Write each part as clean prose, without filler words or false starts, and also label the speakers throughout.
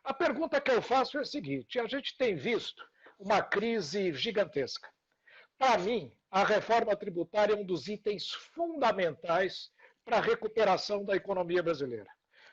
Speaker 1: A pergunta que eu faço é a seguinte: a gente tem visto uma crise gigantesca. Para mim, a reforma tributária é um dos itens fundamentais para a recuperação da economia brasileira.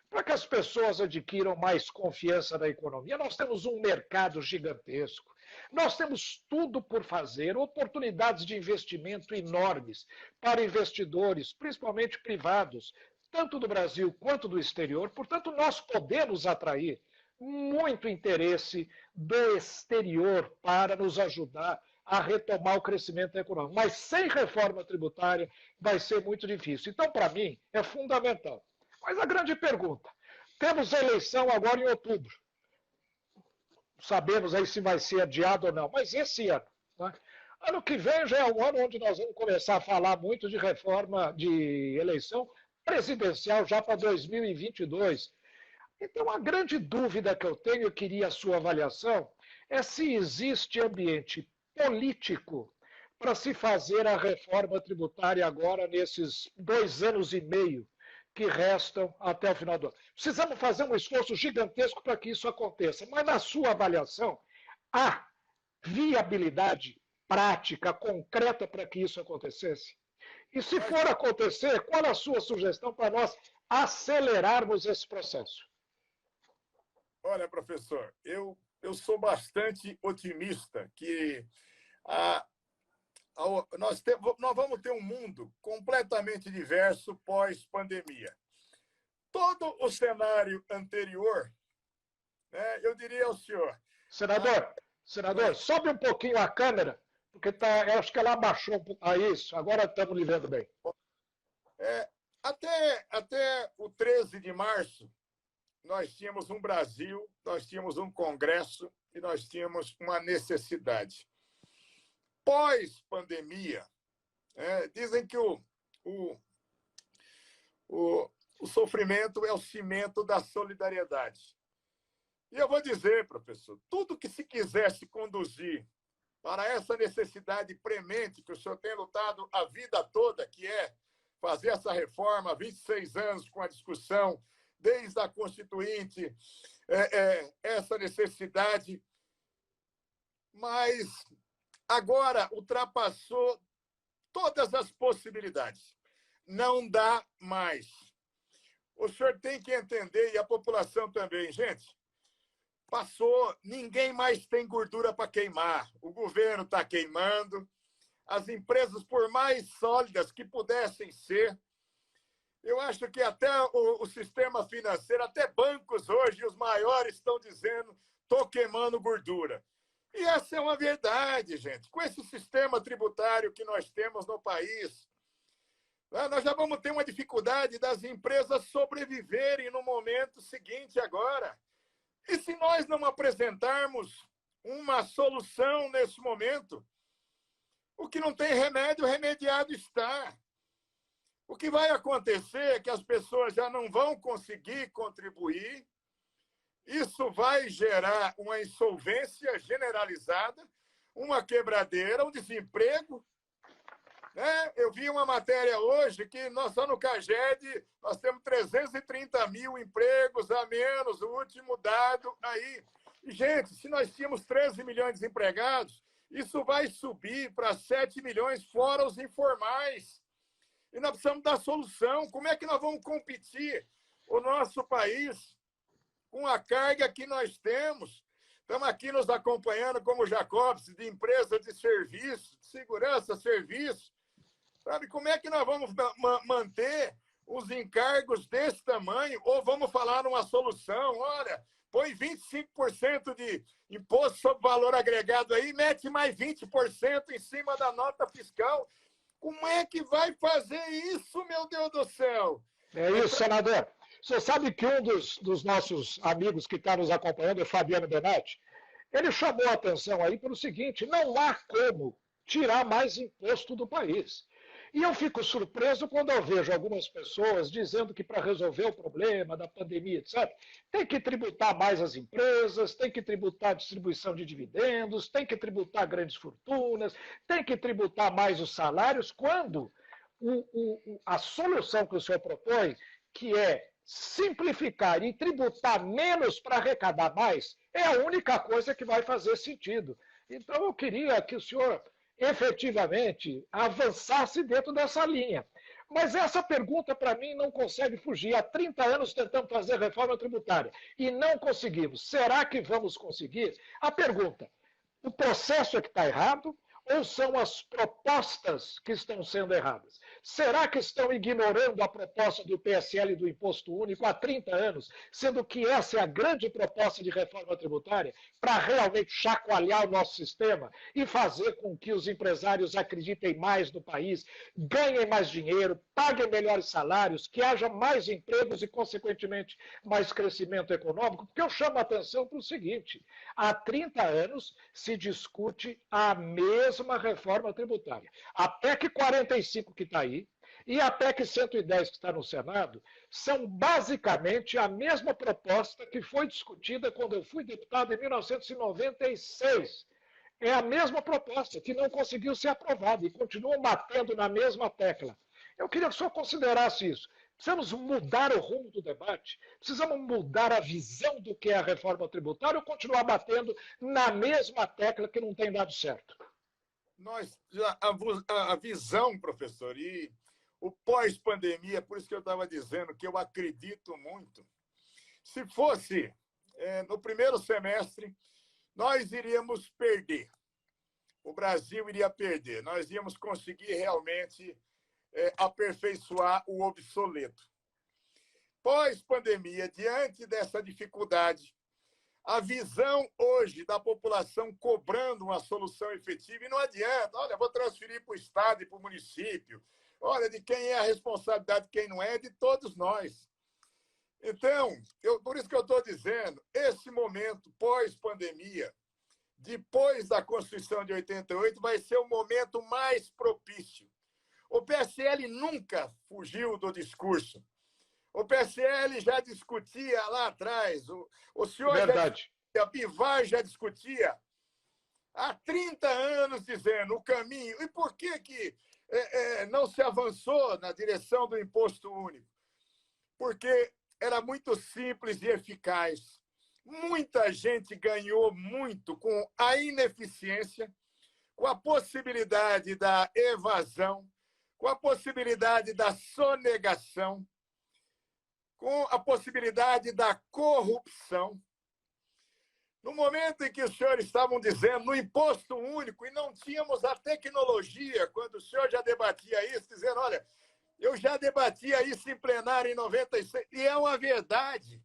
Speaker 1: Para que as pessoas adquiram mais confiança na economia, nós temos um mercado gigantesco, nós temos tudo por fazer, oportunidades de investimento enormes para investidores, principalmente privados, tanto do Brasil quanto do exterior. Portanto, nós podemos atrair muito interesse do exterior para nos ajudar a retomar o crescimento econômico. Mas sem reforma tributária vai ser muito difícil. Então, para mim, é fundamental. Mas a grande pergunta: temos eleição agora em outubro. Sabemos aí se vai ser adiado ou não, mas esse ano. Né? Ano que vem já é um ano onde nós vamos começar a falar muito de reforma de eleição presidencial já para 2022. Então, a grande dúvida que eu tenho, eu queria a sua avaliação, é se existe ambiente político para se fazer a reforma tributária agora, nesses 2 anos e meio que restam até o final do ano. Precisamos fazer um esforço gigantesco para que isso aconteça, mas na sua avaliação, há viabilidade prática, concreta para que isso acontecesse? E se for acontecer, qual a sua sugestão para nós acelerarmos esse processo?
Speaker 2: Olha, professor, eu sou bastante otimista que nós vamos ter um mundo completamente diverso pós-pandemia. Todo o cenário anterior, né, eu diria ao senhor...
Speaker 1: Senador, sobe um pouquinho a câmera, porque eu acho que ela abaixou um pouco. Isso, agora estamos lhe vendo bem.
Speaker 2: Até o 13 de março, nós tínhamos um Brasil, nós tínhamos um Congresso e nós tínhamos uma necessidade. Pós-pandemia, dizem que o sofrimento é o cimento da solidariedade. E eu vou dizer, professor, tudo que se quisesse conduzir para essa necessidade premente que o senhor tem lutado a vida toda, que é fazer essa reforma há 26 anos com a discussão, desde a Constituinte, essa necessidade, mas agora ultrapassou todas as possibilidades. Não dá mais. O senhor tem que entender, e a população também, gente, passou, ninguém mais tem gordura para queimar. O governo está queimando, as empresas, por mais sólidas que pudessem ser, eu acho que até o sistema financeiro, até bancos hoje, os maiores, estão dizendo: estou queimando gordura. E essa é uma verdade, gente. Com esse sistema tributário que nós temos no país, nós já vamos ter uma dificuldade das empresas sobreviverem no momento seguinte agora. E se nós não apresentarmos uma solução nesse momento, o que não tem remédio, remediado está. O que vai acontecer é que as pessoas já não vão conseguir contribuir, isso vai gerar uma insolvência generalizada, uma quebradeira, um desemprego. Eu vi uma matéria hoje que nós, só no CAGED, nós temos 330 mil empregos a menos, o último dado aí. E, gente, se nós tínhamos 13 milhões de desempregados, isso vai subir para 7 milhões, fora os informais. E nós precisamos dar solução. Como é que nós vamos competir o nosso país com a carga que nós temos? Estamos aqui nos acompanhando como Jacobs, de empresa de serviço, de segurança, serviço. Sabe, como é que nós vamos manter os encargos desse tamanho? Ou vamos falar numa solução? Olha, põe 25% de imposto sobre valor agregado aí, mete mais 20% em cima da nota fiscal. Como é que vai fazer isso, meu Deus do céu?
Speaker 1: É isso, senador. Você sabe que um dos nossos amigos que está nos acompanhando é Fabiano Benatti. Ele chamou a atenção aí pelo seguinte: não há como tirar mais imposto do país. E eu fico surpreso quando eu vejo algumas pessoas dizendo que para resolver o problema da pandemia, etc., tem que tributar mais as empresas, tem que tributar a distribuição de dividendos, tem que tributar grandes fortunas, tem que tributar mais os salários, quando a solução que o senhor propõe, que é simplificar e tributar menos para arrecadar mais é a única coisa que vai fazer sentido. Então, eu queria que o senhor efetivamente avançasse dentro dessa linha. Mas essa pergunta, para mim, não consegue fugir. Há 30 anos tentamos fazer reforma tributária e não conseguimos. Será que vamos conseguir? A pergunta: o processo é que está errado ou são as propostas que estão sendo erradas? Será que estão ignorando a proposta do PSL do Imposto Único há 30 anos, sendo que essa é a grande proposta de reforma tributária para realmente chacoalhar o nosso sistema e fazer com que os empresários acreditem mais no país, ganhem mais dinheiro, paguem melhores salários, que haja mais empregos e, consequentemente, mais crescimento econômico? Porque eu chamo a atenção para o seguinte: há 30 anos se discute a mesma reforma tributária. A PEC 45 que está aí e a PEC 110 que está no Senado são basicamente a mesma proposta que foi discutida quando eu fui deputado em 1996. É a mesma proposta que não conseguiu ser aprovada e continuam batendo na mesma tecla. Eu queria que o senhor considerasse isso. Precisamos mudar o rumo do debate? Precisamos mudar a visão do que é a reforma tributária ou continuar batendo na mesma tecla que não tem dado certo?
Speaker 2: A visão, professor, e o pós-pandemia, por isso que eu estava dizendo que eu acredito muito. Se fosse no primeiro semestre, nós iríamos perder. O Brasil iria perder. Nós íamos conseguir realmente aperfeiçoar o obsoleto. Pós-pandemia, diante dessa dificuldade, a visão hoje da população cobrando uma solução efetiva, e não adianta, olha, vou transferir para o Estado e para o município, olha, de quem é a responsabilidade, quem não é, de todos nós. Então, por isso que eu estou dizendo, esse momento pós-pandemia, depois da Constituição de 88, vai ser o momento mais propício. O PSL nunca fugiu do discurso. O PSL já discutia lá atrás. O senhor
Speaker 1: Verdade.
Speaker 2: A Bivar já discutia há 30 anos dizendo o caminho. E por que não se avançou na direção do imposto único? Porque era muito simples e eficaz. Muita gente ganhou muito com a ineficiência, com a possibilidade da evasão, com a possibilidade da sonegação, com a possibilidade da corrupção. No momento em que os senhores estavam dizendo no imposto único, e não tínhamos a tecnologia, quando o senhor já debatia isso, dizendo, olha, eu já debatia isso em plenário em 96, e é uma verdade.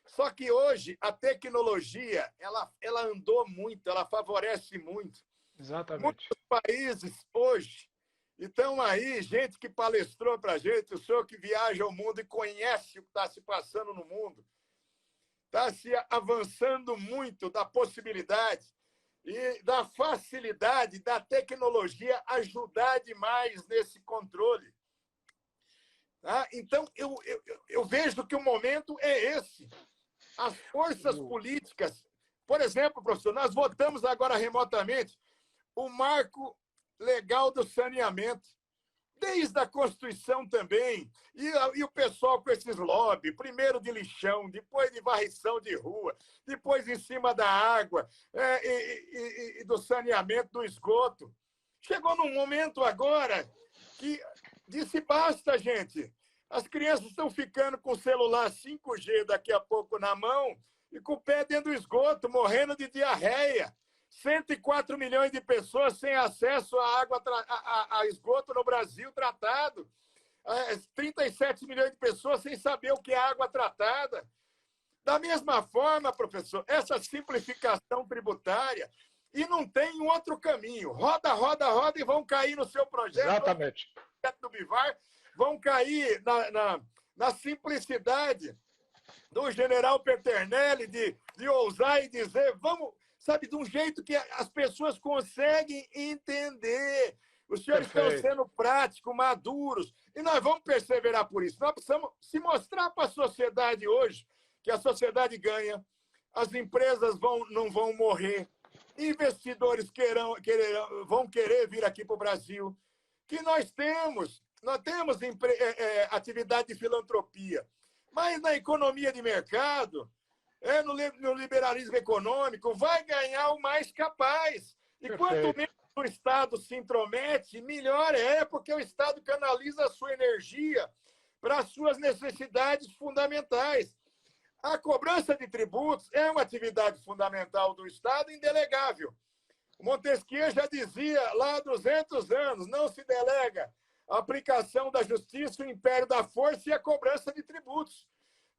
Speaker 2: Só que hoje a tecnologia, ela andou muito, ela favorece muito.
Speaker 1: Exatamente.
Speaker 2: Muitos países hoje, então aí, gente que palestrou para a gente, o senhor que viaja ao mundo e conhece o que está se passando no mundo, está se avançando muito da possibilidade e da facilidade da tecnologia ajudar demais nesse controle. Tá? Então, eu vejo que o momento é esse. As forças políticas, por exemplo, professor, nós votamos agora remotamente o marco legal do saneamento, desde a Constituição também, e o pessoal com esses lobbies, primeiro de lixão, depois de varrição de rua, depois em cima da água, e do saneamento do esgoto. Chegou num momento agora que disse basta, gente. As crianças estão ficando com o celular 5G daqui a pouco na mão e com o pé dentro do esgoto, morrendo de diarreia. 104 milhões de pessoas sem acesso à água, a esgoto no Brasil tratado. 37 milhões de pessoas sem saber o que é água tratada. Da mesma forma, professor, essa simplificação tributária, e não tem um outro caminho. Roda, roda, roda e vão cair no seu projeto.
Speaker 1: Exatamente.
Speaker 2: Do Bivar, vão cair na simplicidade do general Peternelli de ousar e dizer, vamos, sabe, de um jeito que as pessoas conseguem entender. Os senhores estão sendo práticos, maduros, e nós vamos perseverar por isso. Nós precisamos se mostrar para a sociedade hoje que a sociedade ganha, as empresas não vão morrer, investidores vão querer vir aqui para o Brasil, que nós temos atividade de filantropia, Mas na economia de mercado, no liberalismo econômico, vai ganhar o mais capaz. E quanto menos o Estado se intromete, melhor é, porque o Estado canaliza a sua energia para as suas necessidades fundamentais. A cobrança de tributos é uma atividade fundamental do Estado, indelegável. O Montesquieu já dizia lá há 200 anos, não se delega a aplicação da justiça, o império da força e a cobrança de tributos.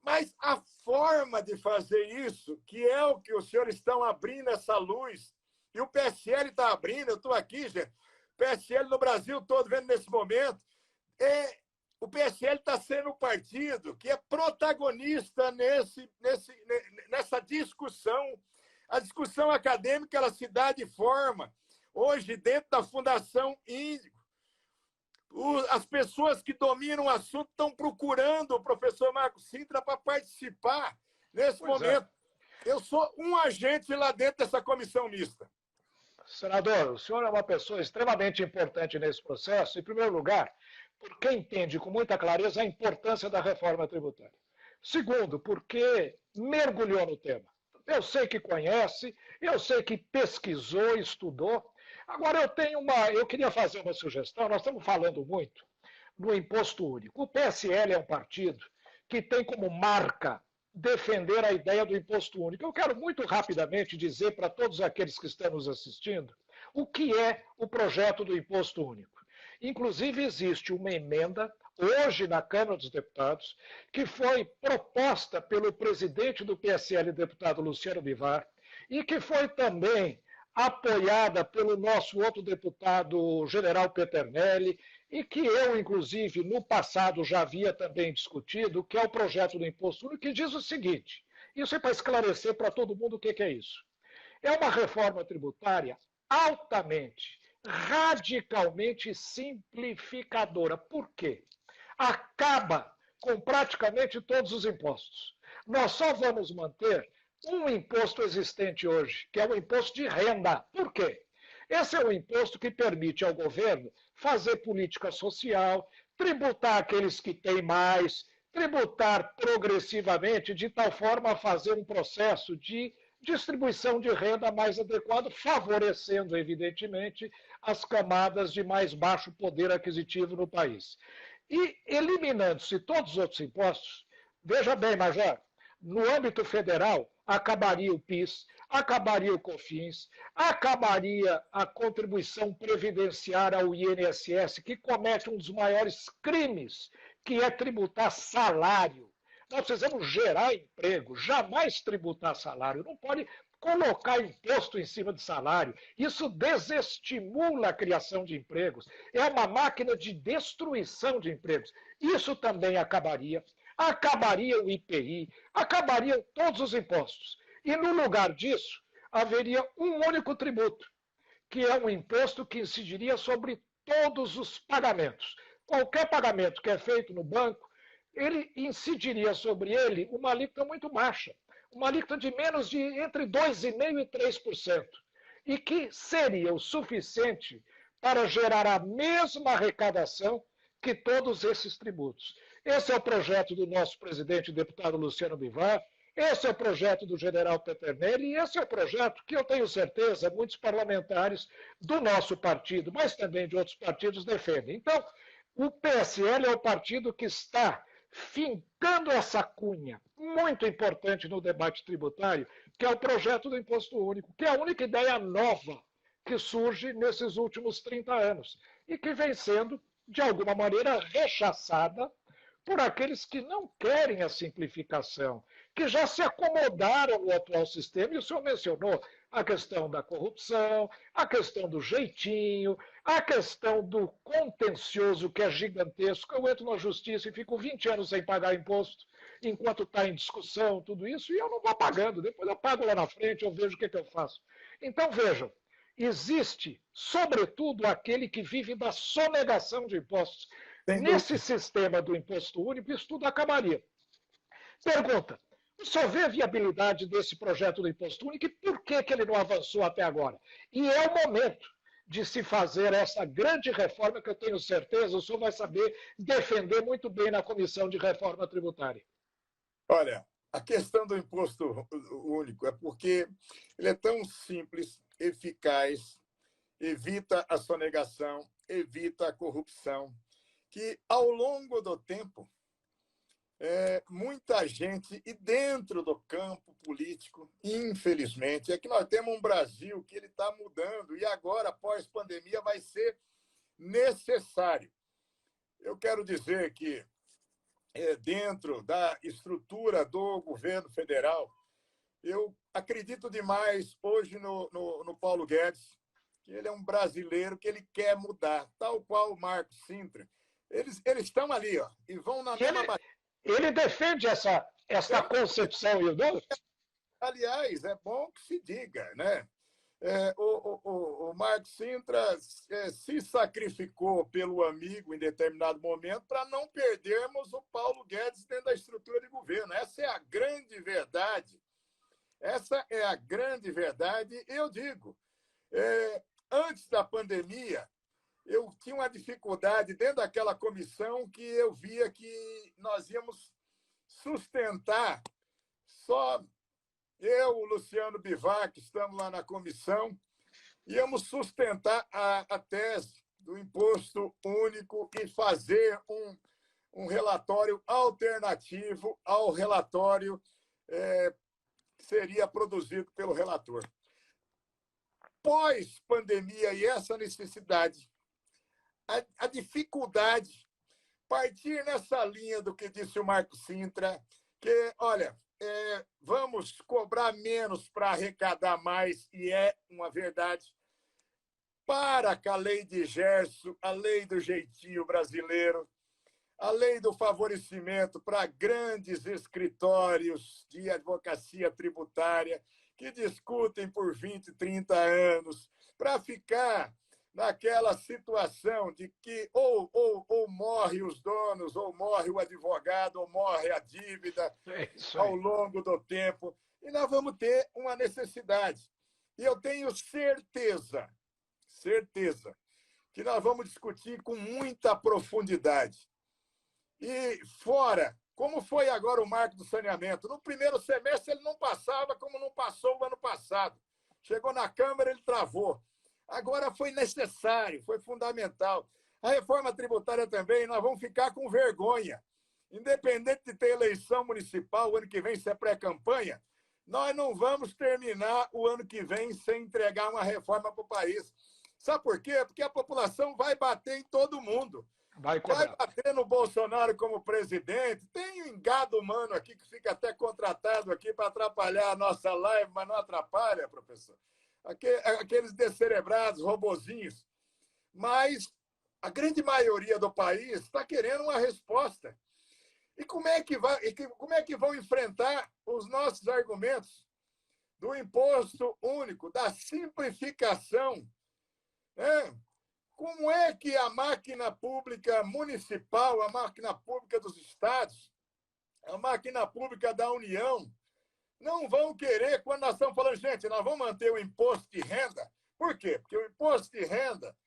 Speaker 2: Mas a forma de fazer isso, que é o que os senhores estão abrindo essa luz, e o PSL está abrindo, eu estou aqui, gente, PSL no Brasil todo vendo nesse momento, o PSL está sendo o partido que é protagonista nessa discussão. A discussão acadêmica ela se dá de forma, hoje, dentro da Fundação Índico, as pessoas que dominam o assunto estão procurando o professor Marco Sintra para participar nesse momento. Eu sou um agente lá dentro dessa comissão mista.
Speaker 1: Senador, o senhor é uma pessoa extremamente importante nesse processo, em primeiro lugar, porque entende com muita clareza a importância da reforma tributária. Segundo, porque mergulhou no tema. Eu sei que conhece, eu sei que pesquisou, estudou. Agora, eu queria fazer uma sugestão. Nós estamos falando muito no imposto único. O PSL é um partido que tem como marca defender a ideia do imposto único. Eu quero muito rapidamente dizer para todos aqueles que estão nos assistindo o que é o projeto do imposto único. Inclusive, existe uma emenda, hoje na Câmara dos Deputados, que foi proposta pelo presidente do PSL, deputado Luciano Bivar, e que foi também apoiada pelo nosso outro deputado, general Peternelli, e que eu, inclusive, no passado já havia também discutido, que é o projeto do imposto único, que diz o seguinte, isso é para esclarecer para todo mundo o que é isso. É uma reforma tributária altamente, radicalmente simplificadora. Por quê? Acaba com praticamente todos os impostos. Nós só vamos manter um imposto existente hoje, que é o imposto de renda. Por quê? Esse é o imposto que permite ao governo fazer política social, tributar aqueles que têm mais, tributar progressivamente, de tal forma a fazer um processo de distribuição de renda mais adequado, favorecendo, evidentemente, as camadas de mais baixo poder aquisitivo no país. E eliminando-se todos os outros impostos, veja bem, Major, no âmbito federal, acabaria o PIS, acabaria o COFINS, acabaria a contribuição previdenciária ao INSS, que comete um dos maiores crimes, que é tributar salário. Nós precisamos gerar emprego, jamais tributar salário. Não pode colocar imposto em cima de salário. Isso desestimula a criação de empregos. É uma máquina de destruição de empregos. Isso também acabaria. Acabaria o IPI, acabariam todos os impostos. E no lugar disso, haveria um único tributo, que é um imposto que incidiria sobre todos os pagamentos. Qualquer pagamento que é feito no banco, ele incidiria sobre ele uma alíquota muito baixa, uma alíquota de menos de entre 2,5% e 3%, e que seria o suficiente para gerar a mesma arrecadação que todos esses tributos. Esse é o projeto do nosso presidente, deputado Luciano Bivar, esse é o projeto do general Peternelli, e esse é o projeto que eu tenho certeza muitos parlamentares do nosso partido, mas também de outros partidos, defendem. Então, o PSL é o partido que está fincando essa cunha muito importante no debate tributário, que é o projeto do imposto único, que é a única ideia nova que surge nesses últimos 30 anos e que vem sendo, de alguma maneira, rechaçada por aqueles que não querem a simplificação, que já se acomodaram no atual sistema, e o senhor mencionou a questão da corrupção, a questão do jeitinho, a questão do contencioso, que é gigantesco. Eu entro na justiça e fico 20 anos sem pagar imposto, enquanto está em discussão, tudo isso, e eu não vou pagando. Depois eu pago lá na frente, eu vejo o que eu faço. Então, vejam, existe, sobretudo, aquele que vive da sonegação de impostos. Nesse sistema do imposto único, isso tudo acabaria. Pergunta, o senhor vê a viabilidade desse projeto do imposto único e por que ele não avançou até agora? E é o momento de se fazer essa grande reforma que eu tenho certeza o senhor vai saber defender muito bem na Comissão de Reforma Tributária.
Speaker 2: Olha, a questão do imposto único é porque ele é tão simples, eficaz, evita a sonegação, evita a corrupção, que ao longo do tempo, muita gente, e dentro do campo político, infelizmente, é que nós temos um Brasil que ele está mudando e agora, após pandemia, vai ser necessário. Eu quero dizer que, dentro da estrutura do governo federal, eu acredito demais hoje no Paulo Guedes, que ele é um brasileiro que ele quer mudar, tal qual o Marco Sintra. Eles estão ali, ó, e vão na mesma batida.
Speaker 1: Ele defende essa concepção, Hildo?
Speaker 2: Aliás, é bom que se diga, né? O Marco Sintra se sacrificou pelo amigo em determinado momento para não perdermos o Paulo Guedes dentro da estrutura de governo. Essa é a grande verdade. Essa é a grande verdade. Eu digo, antes da pandemia, eu tinha uma dificuldade dentro daquela comissão que eu via que nós íamos sustentar só eu, o Luciano Bivac, estamos lá na comissão, íamos sustentar a tese do imposto único e fazer um relatório alternativo ao relatório que seria produzido pelo relator. Pós-pandemia e essa necessidade, a dificuldade, partir nessa linha do que disse o Marco Sintra, que, olha, vamos cobrar menos para arrecadar mais, e é uma verdade. Para com a lei de Gerson, a lei do jeitinho brasileiro, a lei do favorecimento para grandes escritórios de advocacia tributária que discutem por 20, 30 anos, para ficar naquela situação de que ou morre os donos, ou morre o advogado, ou morre a dívida ao longo do tempo. E nós vamos ter uma necessidade. E eu tenho certeza, que nós vamos discutir com muita profundidade. E fora, como foi agora o marco do saneamento? No primeiro semestre ele não passava como não passou o ano passado. Chegou na Câmara, ele travou. Agora foi necessário, foi fundamental. A reforma tributária também, nós vamos ficar com vergonha. Independente de ter eleição municipal o ano que vem, se é pré-campanha, nós não vamos terminar o ano que vem sem entregar uma reforma para o país. Sabe por quê? Porque a população vai bater em todo mundo. Vai bater no Bolsonaro como presidente. Tem um gado humano aqui que fica até contratado aqui para atrapalhar a nossa live, mas não atrapalha, professor. Aqueles descerebrados, robozinhos. Mas a grande maioria do país está querendo uma resposta. E como é que vão enfrentar os nossos argumentos do imposto único, da simplificação? Como é que a máquina pública municipal, a máquina pública dos estados, a máquina pública da União, não vão querer, quando nós estamos falando, gente, nós vamos manter o imposto de renda? Por quê? Porque o imposto de renda,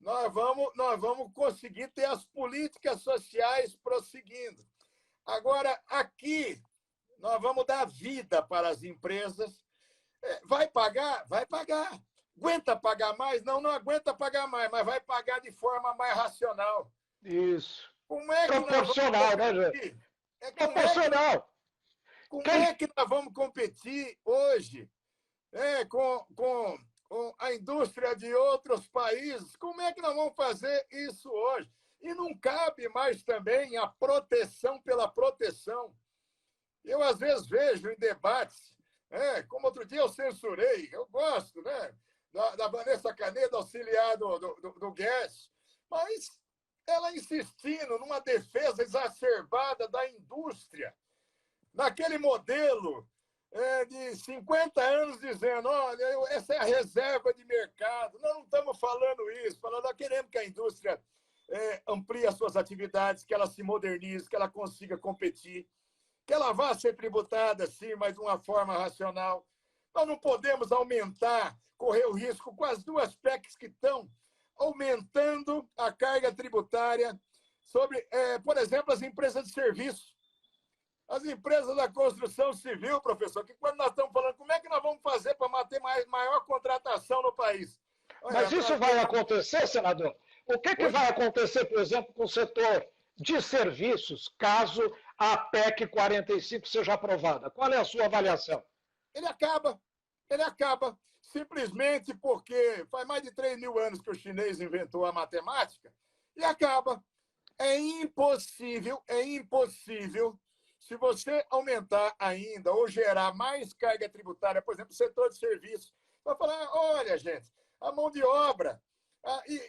Speaker 2: nós vamos conseguir ter as políticas sociais prosseguindo. Agora, aqui, nós vamos dar vida para as empresas. Vai pagar? Vai pagar. Aguenta pagar mais? Não aguenta pagar mais, mas vai pagar de forma mais racional.
Speaker 1: Isso.
Speaker 2: Como é que
Speaker 1: proporcional, né, gente? Proporcional.
Speaker 2: Como é que nós vamos competir hoje com a indústria de outros países? Como é que nós vamos fazer isso hoje? E não cabe mais também a proteção pela proteção. Eu, às vezes, vejo em debates, como outro dia eu censurei, eu gosto, né? Da Vanessa Canedo, auxiliar do Guedes, mas ela insistindo numa defesa exacerbada da indústria, naquele modelo de 50 anos dizendo, olha, essa é a reserva de mercado. Nós não estamos falando isso, nós queremos que a indústria amplie as suas atividades, que ela se modernize, que ela consiga competir, que ela vá ser tributada, sim, mas de uma forma racional. Nós não podemos correr o risco com as duas PECs que estão aumentando a carga tributária sobre, por exemplo, as empresas de serviço. As empresas da construção civil, professor, que quando nós estamos falando, como é que nós vamos fazer para manter maior contratação no país?
Speaker 1: Mas isso vai acontecer, senador? O que vai acontecer, por exemplo, com o setor de serviços, caso a PEC 45 seja aprovada? Qual é a sua avaliação?
Speaker 2: Ele acaba simplesmente porque faz mais de 3.000 anos que o chinês inventou a matemática e acaba. É impossível, se você aumentar ainda ou gerar mais carga tributária, por exemplo, setor de serviços, vai falar, olha, gente, a mão de obra,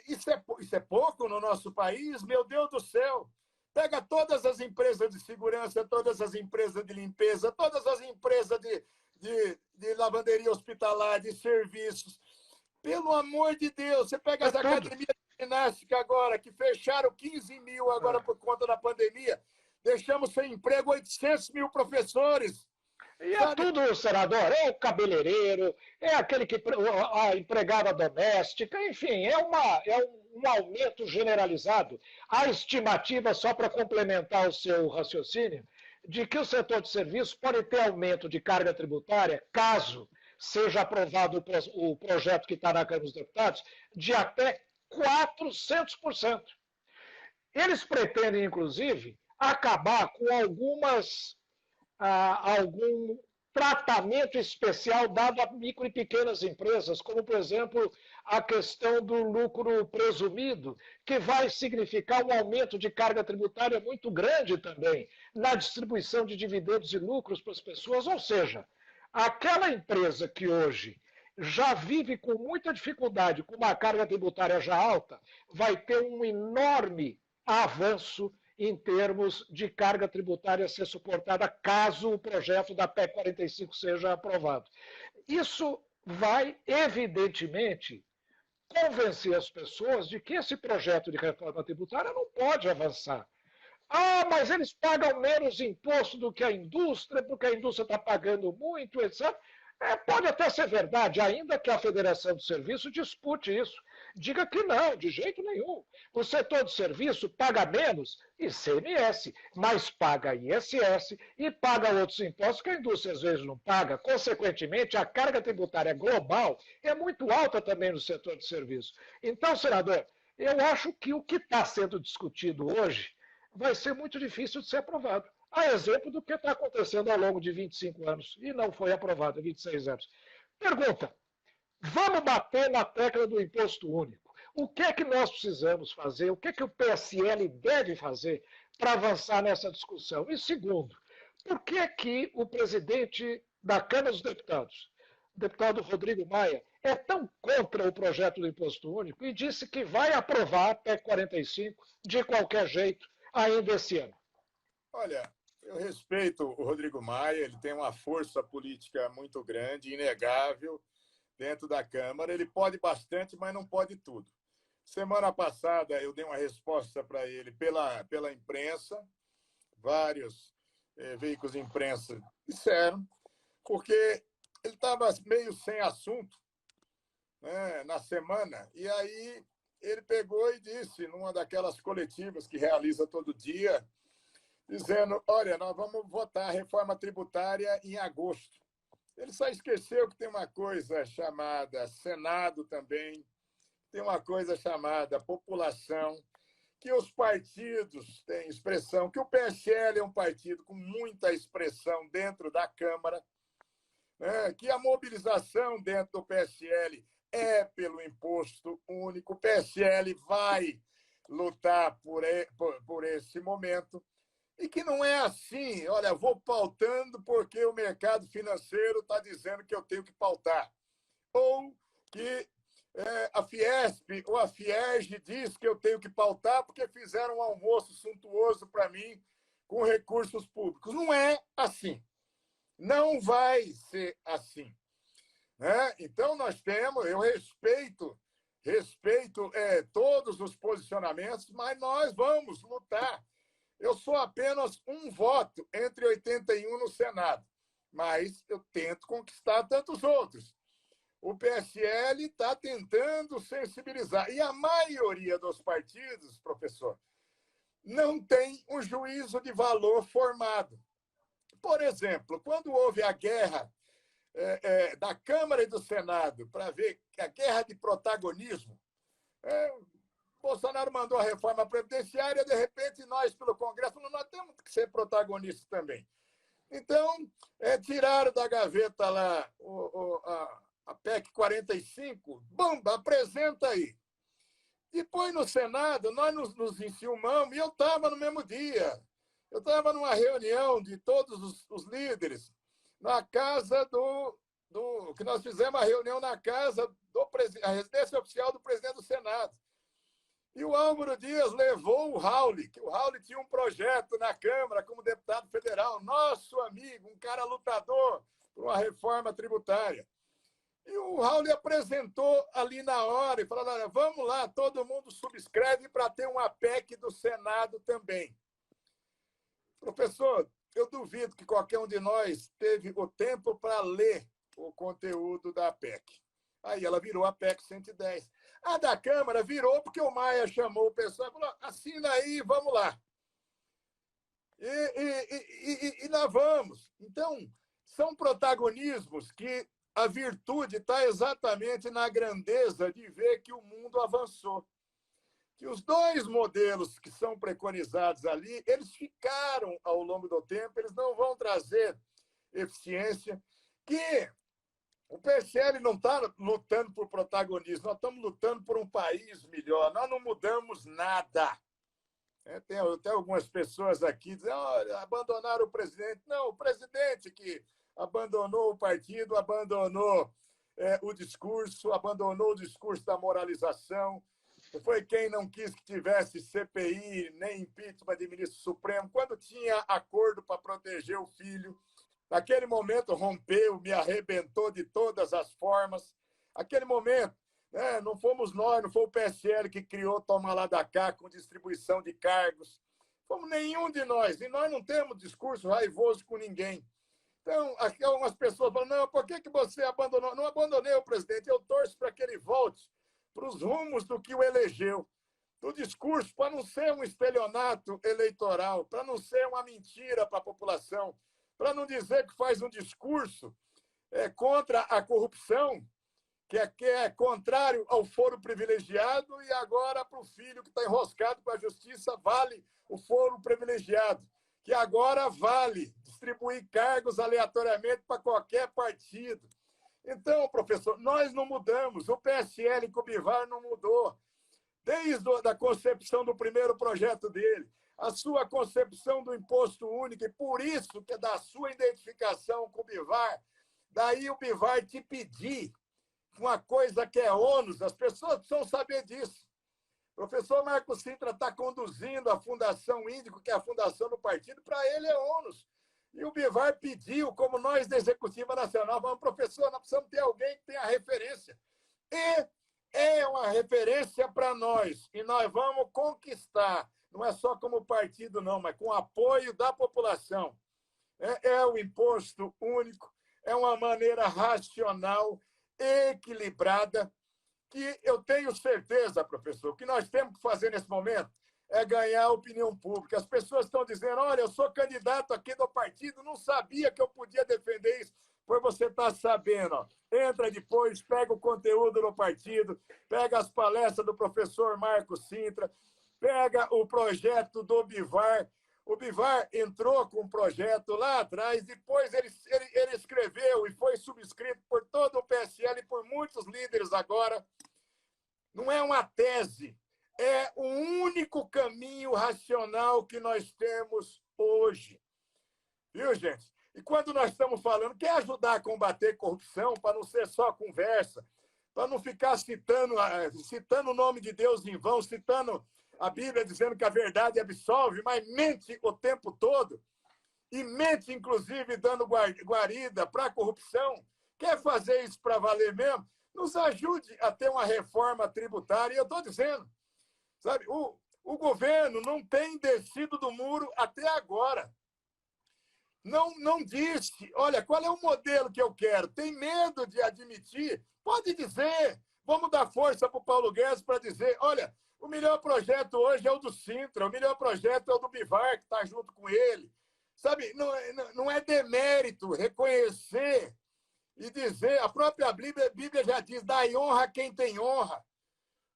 Speaker 2: isso é pouco no nosso país, meu Deus do céu. Pega todas as empresas de segurança, todas as empresas de limpeza, todas as empresas de lavanderia hospitalar, de serviços. Pelo amor de Deus, você pega as academias de ginástica agora, que fecharam 15 mil agora por conta da pandemia. Deixamos sem emprego 800 mil professores.
Speaker 1: E é tudo, senador, é o cabeleireiro, é aquele que a empregada doméstica, enfim, é um aumento generalizado. Há estimativa, só para complementar o seu raciocínio, de que o setor de serviços pode ter aumento de carga tributária, caso seja aprovado o projeto que está na Câmara dos Deputados, de até 400%. Eles pretendem, inclusive, acabar com algum tratamento especial dado a micro e pequenas empresas, como, por exemplo, a questão do lucro presumido, que vai significar um aumento de carga tributária muito grande também na distribuição de dividendos e lucros para as pessoas. Ou seja, aquela empresa que hoje já vive com muita dificuldade, com uma carga tributária já alta, vai ter um enorme avanço em termos de carga tributária a ser suportada, caso o projeto da PEC 45 seja aprovado. Isso vai, evidentemente, convencer as pessoas de que esse projeto de reforma tributária não pode avançar. Ah, mas eles pagam menos imposto do que a indústria, porque a indústria está pagando muito, etc. Pode até ser verdade, ainda que a Federação de Serviços dispute isso. Diga que não, de jeito nenhum. O setor de serviço paga menos ICMS, mas paga ISS e paga outros impostos que a indústria às vezes não paga. Consequentemente, a carga tributária global é muito alta também no setor de serviço. Então, senador, eu acho que o que está sendo discutido hoje vai ser muito difícil de ser aprovado. A exemplo do que está acontecendo ao longo de 25 anos e não foi aprovado, 26 anos. Pergunta, vamos bater na tecla do imposto único. O que é que nós precisamos fazer? O que é que o PSL deve fazer para avançar nessa discussão? E segundo, por que é que o presidente da Câmara dos Deputados, o deputado Rodrigo Maia, é tão contra o projeto do imposto único e disse que vai aprovar a PEC 45 de qualquer jeito ainda esse ano?
Speaker 2: Olha, eu respeito o Rodrigo Maia, ele tem uma força política muito grande, inegável, dentro da Câmara. Ele pode bastante, mas não pode tudo. Semana passada eu dei uma resposta para ele pela imprensa, vários veículos de imprensa disseram, porque ele estava meio sem assunto, né, na semana, e aí ele pegou e disse, numa daquelas coletivas que realiza todo dia, dizendo, olha, nós vamos votar a reforma tributária em agosto. Ele só esqueceu que tem uma coisa chamada Senado também, tem uma coisa chamada população, que os partidos têm expressão, que o PSL é um partido com muita expressão dentro da Câmara, né, que a mobilização dentro do PSL é pelo imposto único. O PSL vai lutar por esse momento. E que não é assim, olha, vou pautando porque o mercado financeiro está dizendo que eu tenho que pautar. Ou que a Fiesp ou a Fiege diz que eu tenho que pautar porque fizeram um almoço suntuoso para mim com recursos públicos. Não é assim. Não vai ser assim. Né? Então, eu respeito todos os posicionamentos, mas nós vamos lutar. Eu sou apenas um voto entre 81 no Senado, mas eu tento conquistar tantos outros. O PSL está tentando sensibilizar. E a maioria dos partidos, professor, não tem um juízo de valor formado. Por exemplo, quando houve a guerra da Câmara e do Senado, para ver a guerra de protagonismo, Bolsonaro mandou a reforma previdenciária, de repente nós, pelo Congresso, nós temos que ser protagonistas também. Então, tiraram da gaveta lá a PEC 45, bamba, apresenta aí. Depois, no Senado, nós nos enciumamos, e eu estava no mesmo dia. Eu estava numa reunião de todos os líderes, na casa que nós fizemos a reunião na casa a residência oficial do presidente do Senado. E o Álvaro Dias levou o Rauli, que o Rauli tinha um projeto na Câmara como deputado federal, nosso amigo, um cara lutador por uma reforma tributária. E o Rauli apresentou ali na hora e falou, olha, vamos lá, todo mundo subscreve para ter uma PEC do Senado também. Professor, eu duvido que qualquer um de nós teve o tempo para ler o conteúdo da PEC. Aí ela virou a PEC 110. A da Câmara virou porque o Maia chamou o pessoal e falou, assina aí, vamos lá. E lá vamos. Então, são protagonismos que a virtude está exatamente na grandeza de ver que o mundo avançou. Que os dois modelos que são preconizados ali, eles ficaram ao longo do tempo, eles não vão trazer eficiência, que o PSL não está lutando por protagonismo, nós estamos lutando por um país melhor, nós não mudamos nada. Tem até algumas pessoas aqui dizendo, olha, abandonaram o presidente. Não, o presidente que abandonou o partido, abandonou o discurso da moralização, foi quem não quis que tivesse CPI, nem impeachment de ministro supremo, quando tinha acordo para proteger o filho. Naquele momento rompeu, me arrebentou de todas as formas. Aquele momento, não fomos nós, não foi o PSL que criou Toma lá da cá com distribuição de cargos. Fomos nenhum de nós. E nós não temos discurso raivoso com ninguém. Então, aqui algumas pessoas falam, não, por que você abandonou? Não abandonei o presidente, eu torço para que ele volte para os rumos do que o elegeu. Do discurso, para não ser um estelionato eleitoral, para não ser uma mentira para a população, para não dizer que faz um discurso contra a corrupção, que é contrário ao foro privilegiado, e agora para o filho que está enroscado com a justiça vale o foro privilegiado, que agora vale distribuir cargos aleatoriamente para qualquer partido. Então, professor, nós não mudamos, o PSL com o Bivar não mudou, desde a concepção do primeiro projeto dele, a sua concepção do imposto único, e por isso que é da sua identificação com o Bivar, daí o Bivar te pedir uma coisa que é ônus, as pessoas precisam saber disso. O professor Marco Sintra está conduzindo a Fundação Índico, que é a fundação do partido, para ele é ônus. E o Bivar pediu, como nós da Executiva Nacional, vamos, professor, nós precisamos ter alguém que tenha referência. E é uma referência para nós, e nós vamos conquistar. Não é só como partido, não, mas com apoio da população. É o imposto único, é uma maneira racional, equilibrada, que eu tenho certeza, professor, que nós temos que fazer nesse momento é ganhar a opinião pública. As pessoas estão dizendo, olha, eu sou candidato aqui do partido, não sabia que eu podia defender isso. Pois você está sabendo, ó. Entra depois, pega o conteúdo do partido, pega as palestras do professor Marco Sintra, pega o projeto do Bivar. O Bivar entrou com um projeto lá atrás, depois ele escreveu e foi subscrito por todo o PSL e por muitos líderes agora. Não é uma tese, é o único caminho racional que nós temos hoje. Viu, gente? E quando nós estamos falando, quer ajudar a combater corrupção, para não ser só conversa, para não ficar citando o nome de Deus em vão, citando a Bíblia dizendo que a verdade absolve, mas mente o tempo todo, e mente, inclusive, dando guarida para a corrupção, quer fazer isso para valer mesmo? Nos ajude a ter uma reforma tributária. E eu estou dizendo, sabe, o governo não tem descido do muro até agora. Não disse, olha, qual é o modelo que eu quero? Tem medo de admitir? Pode dizer. Vamos dar força para o Paulo Guedes para dizer, olha, o melhor projeto hoje é o do Sintra, o melhor projeto é o do Bivar, que está junto com ele. Sabe, não é demérito reconhecer e dizer, a própria Bíblia já diz, dai honra a quem tem honra.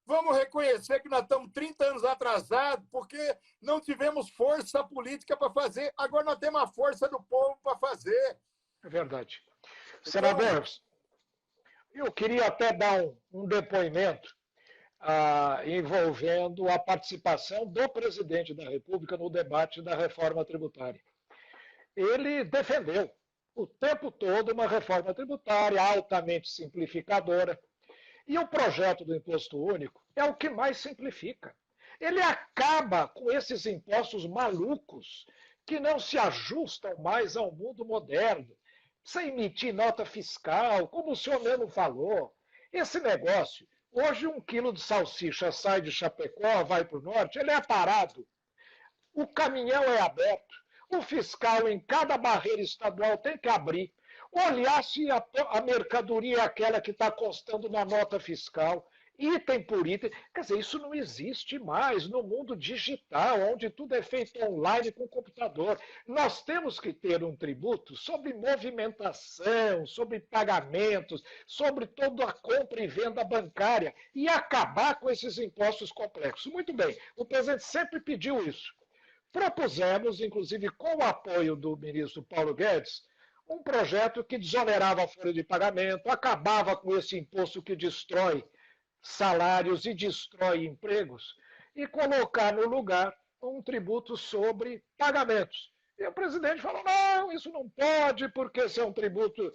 Speaker 2: Vamos reconhecer que nós estamos 30 anos atrasados porque não tivemos força política para fazer. Agora nós temos a força do povo para fazer.
Speaker 1: É verdade.
Speaker 2: Então,
Speaker 1: Senador, eu queria até dar um depoimento envolvendo a participação do presidente da República no debate da reforma tributária. Ele defendeu o tempo todo uma reforma tributária altamente simplificadora. E o projeto do imposto único é o que mais simplifica. Ele acaba com esses impostos malucos que não se ajustam mais ao mundo moderno. Precisa emitir nota fiscal, como o senhor mesmo falou. Esse negócio, hoje 1 quilo de salsicha sai de Chapecó, vai para o norte, ele é parado. O caminhão é aberto. O fiscal em cada barreira estadual tem que abrir, olhar se a mercadoria é aquela que está constando na nota fiscal, item por item. Quer dizer, isso não existe mais no mundo digital, onde tudo é feito online com computador. Nós temos que ter um tributo sobre movimentação, sobre pagamentos, sobre toda a compra e venda bancária e acabar com esses impostos complexos. Muito bem, o presidente sempre pediu isso. Propusemos, inclusive com o apoio do ministro Paulo Guedes, um projeto que desonerava a folha de pagamento, acabava com esse imposto que destrói salários e destrói empregos, e colocar no lugar um tributo sobre pagamentos. E o presidente falou, não, isso não pode, porque esse é um tributo,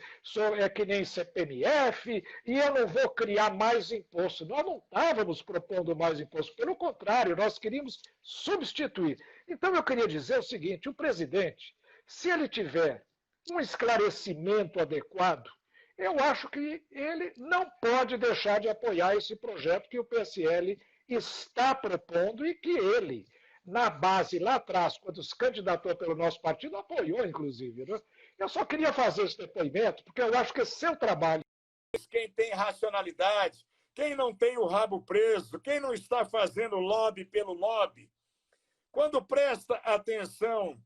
Speaker 1: é que nem CPMF, e eu não vou criar mais imposto. Nós não estávamos propondo mais imposto, pelo contrário, nós queríamos substituir. Então eu queria dizer o seguinte, o presidente, se ele tiver um esclarecimento adequado, eu acho que ele não pode deixar de apoiar esse projeto que o PSL está propondo e que ele, na base lá atrás, quando se candidatou pelo nosso partido, apoiou, inclusive. Né? Eu só queria fazer esse depoimento, porque eu acho que esse seu trabalho.
Speaker 2: Quem tem racionalidade, quem não tem o rabo preso, quem não está fazendo lobby pelo lobby, quando presta atenção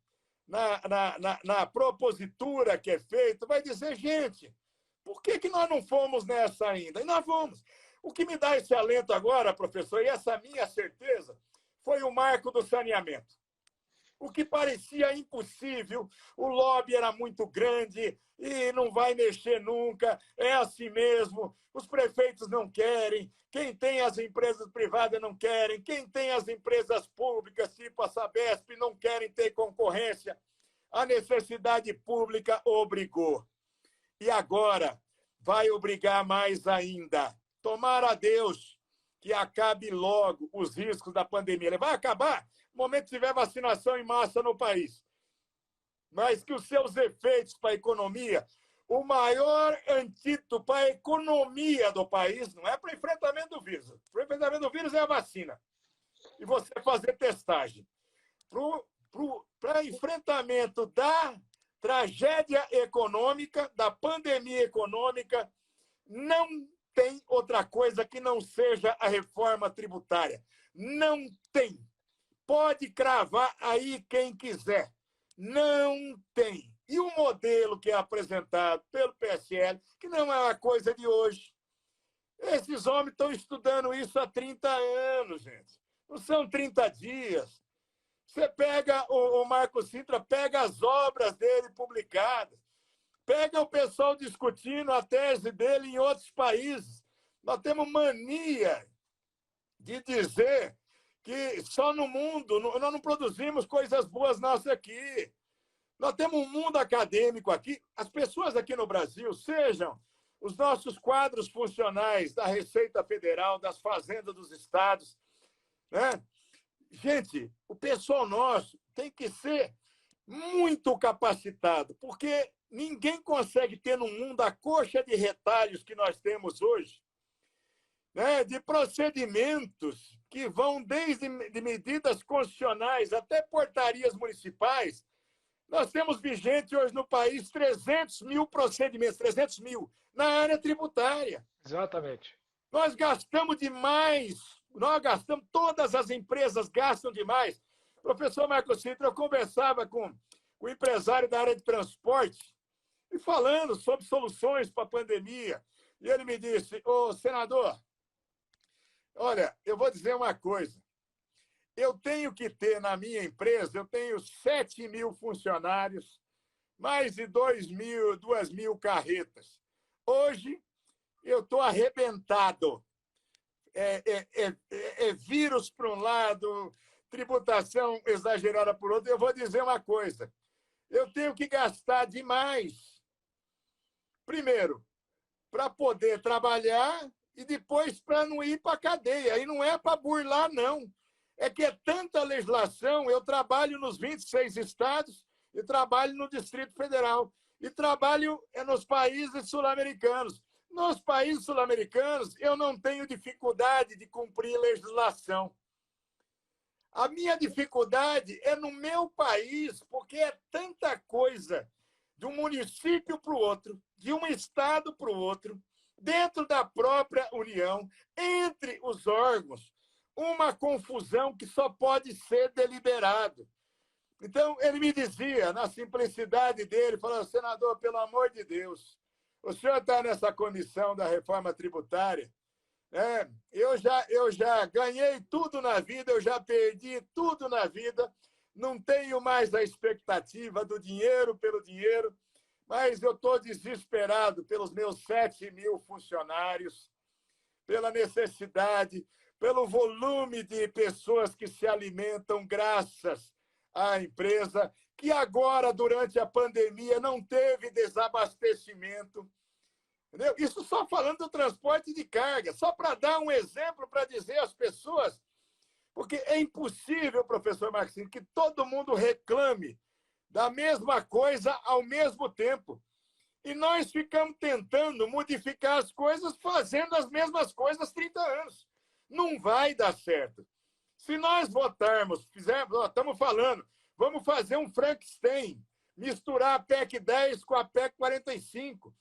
Speaker 2: na propositura que é feita, vai dizer, gente, por que nós não fomos nessa ainda? E nós vamos. O que me dá esse alento agora, professor, e essa minha certeza, foi o marco do saneamento. O que parecia impossível, o lobby era muito grande e não vai mexer nunca, é assim mesmo, os prefeitos não querem, quem tem as empresas privadas não querem, quem tem as empresas públicas, tipo a Sabesp, não querem ter concorrência. A necessidade pública obrigou. E agora vai obrigar mais ainda. Tomara a Deus que acabe logo os riscos da pandemia. Ele vai acabar no momento que tiver vacinação em massa no país. Mas que os seus efeitos para a economia, o maior antídoto para a economia do país, não é para o enfrentamento do vírus. Para o enfrentamento do vírus é a vacina. E você fazer testagem. Para enfrentamento da tragédia econômica, da pandemia econômica, não tem outra coisa que não seja a reforma tributária. Não tem. Pode cravar aí quem quiser. Não tem. E o modelo que é apresentado pelo PSL, que não é uma coisa de hoje. Esses homens estão estudando isso há 30 anos, gente. Não são 30 dias. Você pega o Marco Sintra, pega as obras dele publicadas, pega o pessoal discutindo a tese dele em outros países. Nós temos mania de dizer que só no mundo, nós não produzimos coisas boas nossas aqui. Nós temos um mundo acadêmico aqui. As pessoas aqui no Brasil, sejam os nossos quadros funcionais da Receita Federal, das fazendas dos estados, né? Gente, o pessoal nosso tem que ser muito capacitado, porque ninguém consegue ter no mundo a coxa de retalhos que nós temos hoje, né, de procedimentos que vão desde de medidas constitucionais até portarias municipais. Nós temos vigente hoje no país 300 mil procedimentos, 300 mil, na área tributária.
Speaker 1: Exatamente.
Speaker 2: Nós gastamos demais. Todas as empresas gastam demais. Professor Marco Sintra, eu conversava com o empresário da área de transporte, e falando sobre soluções para a pandemia. E ele me disse, ô senador, olha, eu vou dizer uma coisa. Eu tenho que ter na minha empresa, eu tenho 7 mil funcionários, mais de 2 mil carretas. Hoje, eu estou arrebentado. Vírus para um lado, tributação exagerada por outro. Eu vou dizer uma coisa. Eu tenho que gastar demais. Primeiro, para poder trabalhar e depois para não ir para a cadeia. E não é para burlar, não. É que é tanta legislação. Eu trabalho nos 26 estados e trabalho no Distrito Federal. E trabalho nos países sul-americanos. Nos países sul-americanos, eu não tenho dificuldade de cumprir legislação. A minha dificuldade é no meu país, porque é tanta coisa de um município para o outro, de um estado para o outro, dentro da própria União, entre os órgãos, uma confusão que só pode ser deliberado. Então, ele me dizia, na simplicidade dele, falou, senador, pelo amor de Deus, o senhor está nessa comissão da reforma tributária, eu já ganhei tudo na vida, eu já perdi tudo na vida, não tenho mais a expectativa do dinheiro pelo dinheiro, mas eu estou desesperado pelos meus 7 mil funcionários, pela necessidade, pelo volume de pessoas que se alimentam graças à empresa, que agora, durante a pandemia, não teve desabastecimento. Entendeu? Isso só falando do transporte de carga, só para dar um exemplo, para dizer às pessoas, porque é impossível, professor Maxine, que todo mundo reclame da mesma coisa ao mesmo tempo. E nós ficamos tentando modificar as coisas, fazendo as mesmas coisas há 30 anos. Não vai dar certo. Se nós votarmos, estamos falando, vamos fazer um Frankenstein, misturar a PEC 10 com a PEC 45.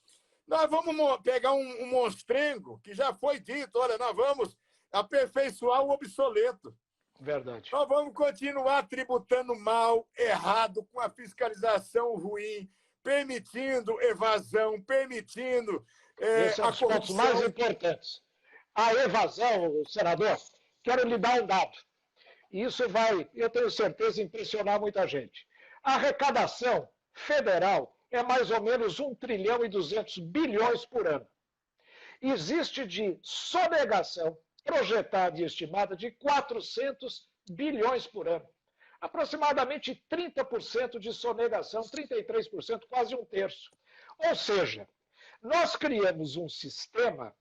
Speaker 2: Nós vamos pegar um monstrengo, que já foi dito, olha, nós vamos aperfeiçoar o obsoleto.
Speaker 1: Verdade.
Speaker 2: Nós vamos continuar tributando mal, errado, com a fiscalização ruim, permitindo evasão, permitindo
Speaker 1: Esse é um
Speaker 2: a
Speaker 1: dos pontos
Speaker 2: corrupção.
Speaker 1: mais importantes. A evasão, senador, quero lhe dar um dado. Isso vai, eu tenho certeza, impressionar muita gente. A arrecadação federal é mais ou menos 1 trilhão e 200 bilhões por ano. Existe de sonegação projetada e estimada de 400 bilhões por ano. Aproximadamente 30% de sonegação, 33%, quase um terço. Ou seja, nós criamos um sistema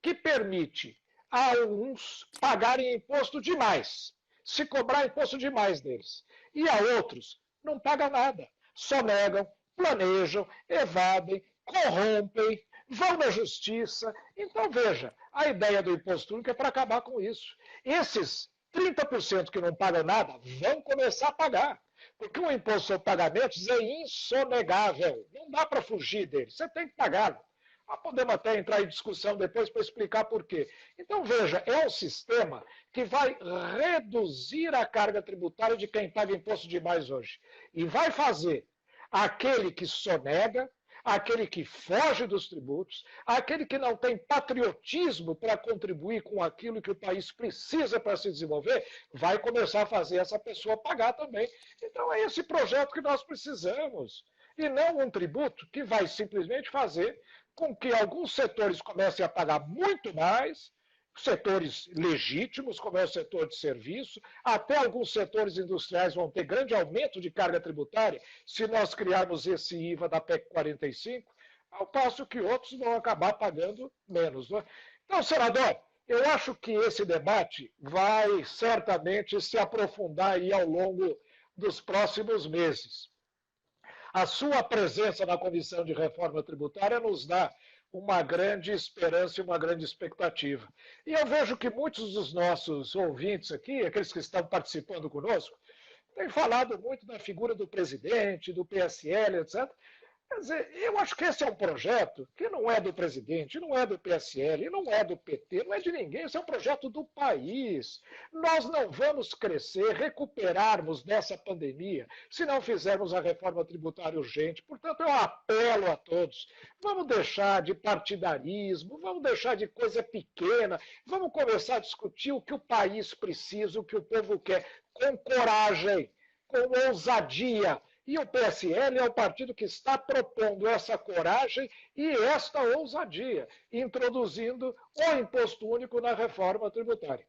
Speaker 1: que permite a uns pagarem imposto demais, se cobrar imposto demais deles, e a outros não paga nada, sonegam, planejam, evadem, corrompem, vão na justiça. Então, veja, a ideia do imposto único é para acabar com isso. Esses 30% que não pagam nada vão começar a pagar, porque o imposto sobre pagamentos é insonegável, não dá para fugir dele, você tem que pagá-lo. Mas podemos até entrar em discussão depois para explicar por quê. Então, veja, é um sistema que vai reduzir a carga tributária de quem paga imposto demais hoje. E vai fazer aquele que sonega, aquele que foge dos tributos, aquele que não tem patriotismo para contribuir com aquilo que o país precisa para se desenvolver, vai começar a fazer essa pessoa pagar também. Então, é esse projeto que nós precisamos. E não um tributo que vai simplesmente fazer com que alguns setores comecem a pagar muito mais, setores legítimos, como é o setor de serviço, até alguns setores industriais vão ter grande aumento de carga tributária se nós criarmos esse IVA da PEC 45, ao passo que outros vão acabar pagando menos. Né? Então, senador, eu acho que esse debate vai certamente se aprofundar aí ao longo dos próximos meses. A sua presença na Comissão de Reforma Tributária nos dá uma grande esperança e uma grande expectativa. E eu vejo que muitos dos nossos ouvintes aqui, aqueles que estão participando conosco, têm falado muito da figura do presidente, do PSL, etc. Quer dizer, eu acho que esse é um projeto que não é do presidente, não é do PSL, não é do PT, não é de ninguém, esse é um projeto do país. Nós não vamos crescer, recuperarmos dessa pandemia se não fizermos a reforma tributária urgente. Portanto, eu apelo a todos, vamos deixar de partidarismo, vamos deixar de coisa pequena, vamos começar a discutir o que o país precisa, o que o povo quer, com coragem, com ousadia. E o PSL é o partido que está propondo essa coragem e esta ousadia, introduzindo o imposto único na reforma tributária.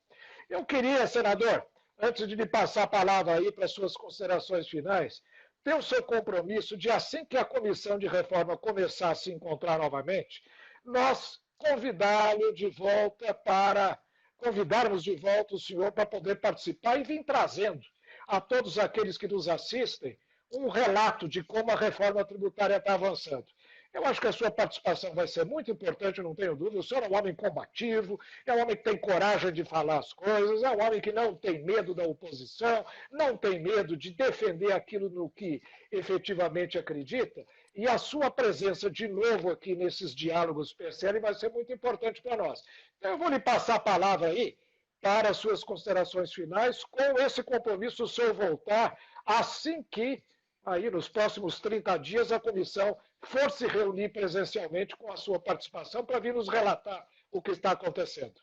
Speaker 1: Eu queria, senador, antes de lhe passar a palavra aí para suas considerações finais, ter o seu compromisso de, assim que a comissão de reforma começar a se encontrar novamente, nós convidá-lo de volta para convidarmos de volta o senhor para poder participar e vir trazendo a todos aqueles que nos assistem um relato de como a reforma tributária está avançando. Eu acho que a sua participação vai ser muito importante, não tenho dúvida. O senhor é um homem combativo, é um homem que tem coragem de falar as coisas, é um homem que não tem medo da oposição, não tem medo de defender aquilo no que efetivamente acredita. E a sua presença de novo aqui nesses diálogos PSL vai ser muito importante para nós. Então, eu vou lhe passar a palavra aí para as suas considerações finais, com esse compromisso, o senhor voltar assim que aí nos próximos 30 dias a comissão for se reunir presencialmente com a sua participação para vir nos relatar o que está acontecendo.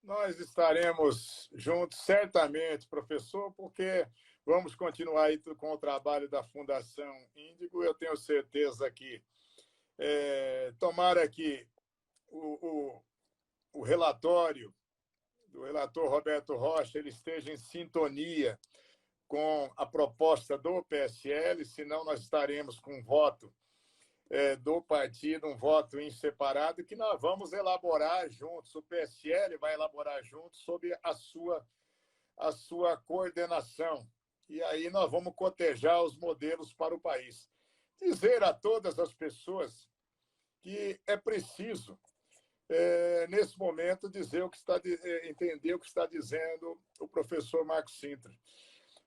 Speaker 2: Nós estaremos juntos, certamente, professor, porque vamos continuar aí com o trabalho da Fundação Índigo. Eu tenho certeza que, tomara que o relatório do relator Roberto Rocha ele esteja em sintonia com a proposta do PSL, senão nós estaremos com um voto do partido, um voto em separado, que nós vamos elaborar juntos, o PSL vai elaborar juntos sob a sua coordenação. E aí nós vamos cotejar os modelos para o país. Dizer a todas as pessoas que é preciso, nesse momento, entender o que está dizendo o professor Marcos Sintra.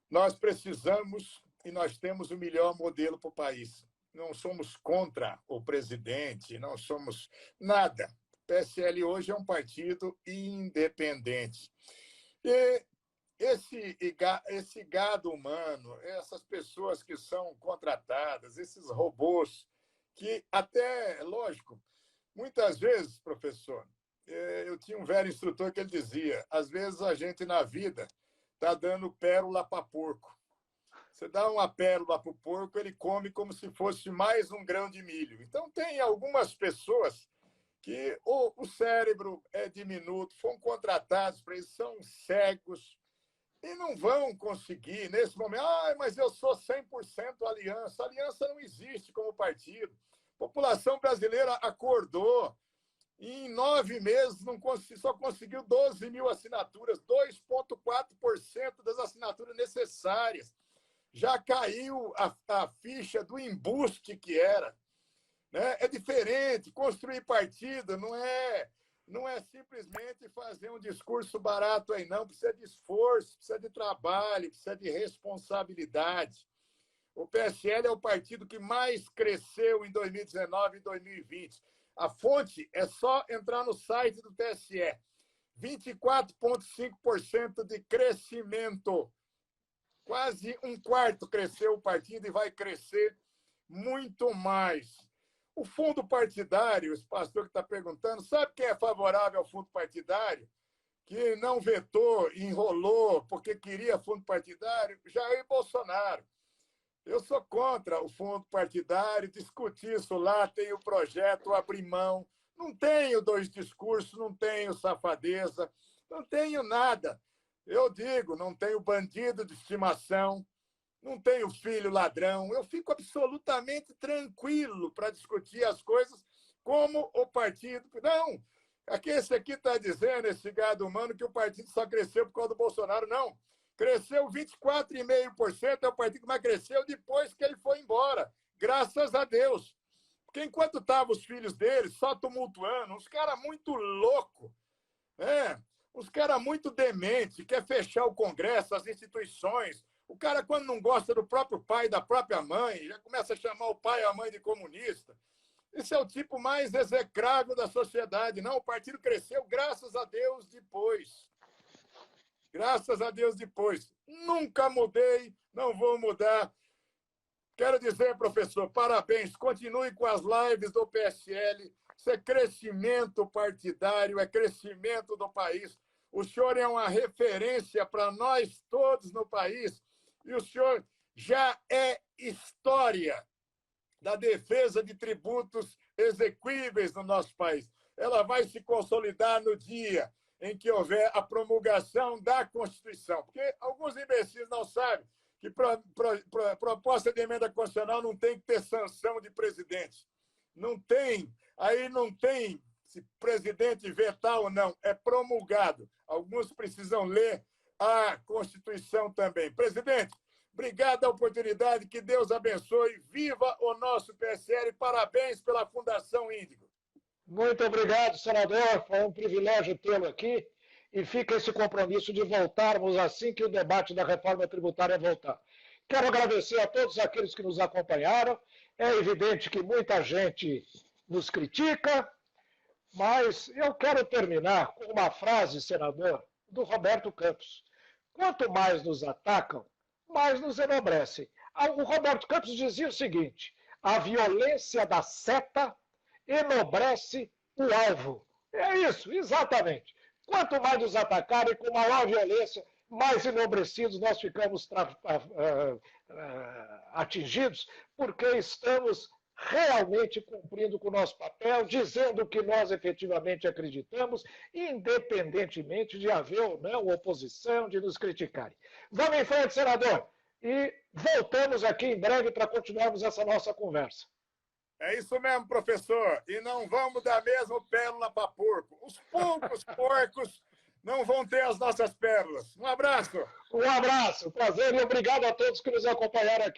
Speaker 2: Nós precisamos e nós temos o melhor modelo para o país. Não somos contra o presidente, não somos nada. O PSL hoje é um partido independente. E esse gado humano, essas pessoas que são contratadas, esses robôs, que até, lógico, muitas vezes, professor, eu tinha um velho instrutor que ele dizia, às vezes a gente na vida está dando pérola para porco. Você dá uma pérola para o porco, ele come como se fosse mais um grão de milho. Então, tem algumas pessoas que o cérebro é diminuto, foram contratados para isso, são cegos e não vão conseguir, nesse momento, mas eu sou 100% aliança. A aliança não existe como partido. A população brasileira acordou. Em 9 meses, só conseguiu 12 mil assinaturas, 2,4% das assinaturas necessárias. Já caiu a ficha do embuste que era. Né? É diferente. Construir partido não é simplesmente fazer um discurso barato aí, não. Precisa de esforço, precisa de trabalho, precisa de responsabilidade. O PSL é o partido que mais cresceu em 2019 e 2020. A fonte é só entrar no site do TSE. 24,5% de crescimento. Quase um quarto cresceu o partido e vai crescer muito mais. O fundo partidário, esse pastor que está perguntando, sabe quem é favorável ao fundo partidário? Que não vetou, enrolou, porque queria fundo partidário? Jair Bolsonaro. Eu sou contra o fundo partidário, discuti isso lá, tenho projeto, abri mão. Não tenho dois discursos, não tenho safadeza, não tenho nada. Eu digo, não tenho bandido de estimação, não tenho filho ladrão. Eu fico absolutamente tranquilo para discutir as coisas como o partido. Não, esse aqui está dizendo, esse gado humano, que o partido só cresceu por causa do Bolsonaro. Não. Cresceu 24,5%, é o partido que mais cresceu depois que ele foi embora. Graças a Deus. Porque enquanto estavam os filhos dele só tumultuando, uns caras muito loucos, uns caras muito dementes, quer fechar o Congresso, as instituições, O cara, quando não gosta do próprio pai, da própria mãe, já começa a chamar o pai e a mãe de comunista. Esse é o tipo mais execrável da sociedade. Não, o partido cresceu, graças a Deus, depois. Graças a Deus, depois. Nunca mudei, não vou mudar. Quero dizer, professor, parabéns. Continue com as lives do PSL. Isso é crescimento partidário, é crescimento do país. O senhor é uma referência para nós todos no país. E o senhor já é história da defesa de tributos exequíveis no nosso país. Ela vai se consolidar no dia em que houver a promulgação da Constituição. Porque alguns imbecis não sabem que proposta de emenda constitucional não tem que ter sanção de presidente. Não tem. Aí não tem se presidente vetar ou não. É promulgado. Alguns precisam ler a Constituição também. Presidente, obrigado a oportunidade, que Deus abençoe. Viva o nosso PSL, parabéns pela Fundação Índigo.
Speaker 1: Muito obrigado, senador. Foi um privilégio tê-lo aqui. E fica esse compromisso de voltarmos assim que o debate da reforma tributária voltar. Quero agradecer a todos aqueles que nos acompanharam. É evidente que muita gente nos critica, mas eu quero terminar com uma frase, senador, do Roberto Campos. Quanto mais nos atacam, mais nos enobrecem. O Roberto Campos dizia o seguinte: a violência da seta enobrece o alvo. É isso, exatamente. Quanto mais nos atacarem, com maior violência, mais enobrecidos nós ficamos atingidos, porque estamos realmente cumprindo com o nosso papel, dizendo o que nós efetivamente acreditamos, independentemente de haver ou não oposição, de nos criticarem. Vamos em frente, senador, e voltamos aqui em breve para continuarmos essa nossa conversa.
Speaker 2: É isso mesmo, professor. E não vamos dar mesmo pérola para porco. Os poucos porcos não vão ter as nossas pérolas. Um abraço.
Speaker 1: Um abraço, prazer e obrigado a todos que nos acompanharam aqui.